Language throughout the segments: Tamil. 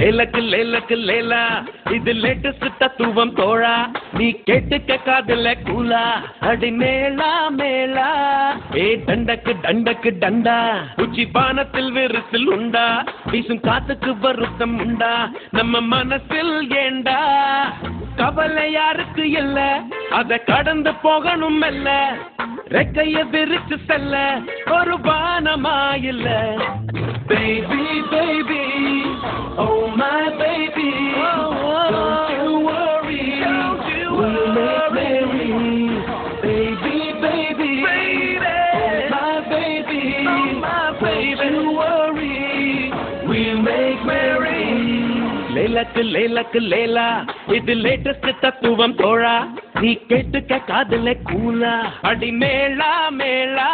லேலக்கு லேலக்கு லேலா இது லேட்டஸ்ட் தத்துவம் தோழா நீ கேட்டுக்க காதல கூலா அடி மேலா மேலா ஏ தண்டக்கு தண்டக்கு டண்டா உச்சி பானத்தில் விரிசில் உண்டா வீசும் காத்துக்கு வருத்தம் உண்டா நம்ம மனசில் ஏண்டா கவலை யாருக்கு இல்ல அத கடந்து போகணும் இல்ல ரெக்கைய விரிச்சு செல்ல ஒரு வானமா இல்ல baby baby oh my baby don't you worry we'll make merry baby baby oh my baby don't you worry we'll make merry லேலக்கு லேலக்கு லேலா இது லேட்டஸ்ட் தத்துவம் தோழா நீ கேட்டுக்க காதல கூலா அடி மேலா மேலா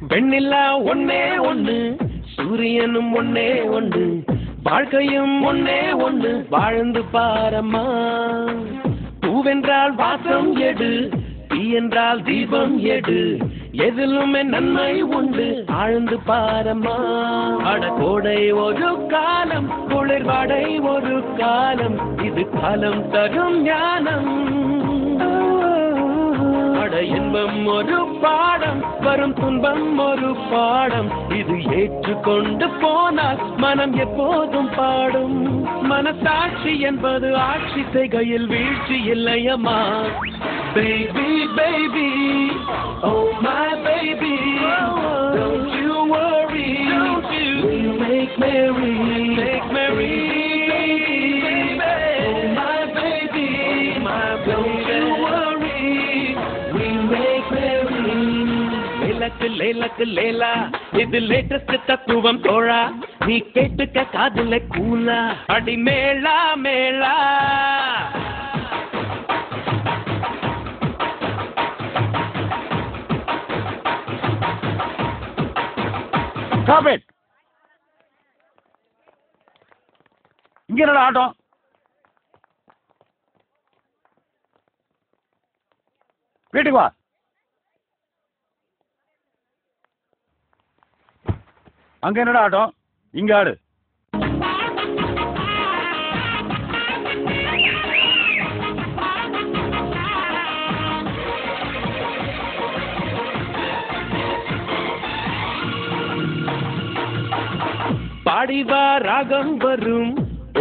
வெண்ணிலா ஒன்னே ஒண்ணு சூரியனும் ஒன்னே ஒண்ணு வாழ்க்கையும் ஒன்னே ஒண்ணு வாழ்ந்து பாரம்மா பூவென்றால் வாசம் எடு தீ என்றால் தீபம் எடு எதிலுமே நன்மை உண்டு ஆழ்ந்து பாரம்மா அட கோடை ஒரு காலம் குளிர்வாடை ஒரு காலம் இது காலம் தரும் ஞானம் இன்பம் ஒரு பாடம் வரும் துன்பம் ஒரு பாடம் இது ஏற்றுக்கொண்டு போனால் மனம் எப்போதும் பாடும் மனசாட்சி என்பது ஆட்சி செய்கையில் வீழ்ச்சி இல்லையம்மா baby baby oh my baby don't you worry we'll make merry oh my baby don't you worry லேலக்கு லேலக்கு லேலா இது லேட்டஸ்ட் தத்துவம் தோழா நீ கேட்டுக்க காதல கூலா அடி மேலா மேலா Stop it! இங்க என்னடா ஆட்டம் வீட்டுக்கு வா அங்க என்னடா ஆட்டம் இங்க ஆடு பாடிவா ராகம் வரும்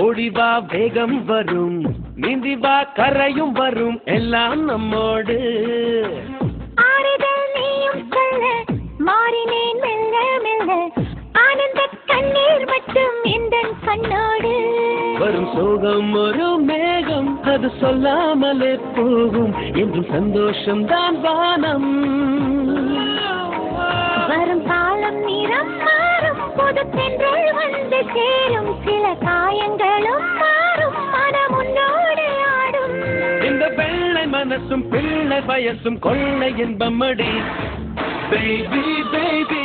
ஓடிவா வேகம் வரும் நீந்திவா கரையும் வரும் எல்லாம் நம்மோடு மாறினேன் மெல்ல மெல்ல ஆனந்த கண்ணீர் மட்டும் எந்தன் கண்ணோடு வரும் சோகம் ஒரு மேகம் அது சொல்லாமலே போகும் என்றும் சந்தோஷம் தான் வானம் வரும் காலம் நிறம் மாறும் புது தென்றல் வந்து சேரும் சில காயங்களும் மாறும் மனம் உன்னோடு ஆடும் இந்த வெள்ளை மனசும் பிள்ளை வயசும் கொள்ளை இன்பமடி baby baby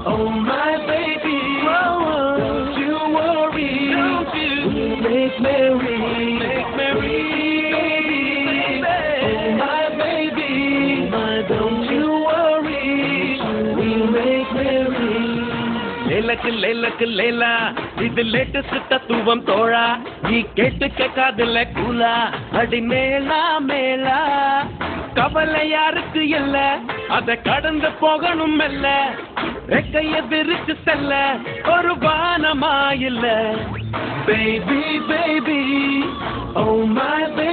oh my baby don't you worry we'll make merry oh my baby don't you worry we'll make merry லேலக்கு லேலக்கு லேலா இது லேட்டஸ்ட் தத்துவம் தோழா நீ கேட்டுக்க காதல கூலா அடி மேலா மேலா கவலை யாருக்கு இல்ல அத கடந்து போகணும் இல்ல ரெக்கைய விரிச்சு செல்ல ஒரு வானமா இல்ல baby baby oh my baby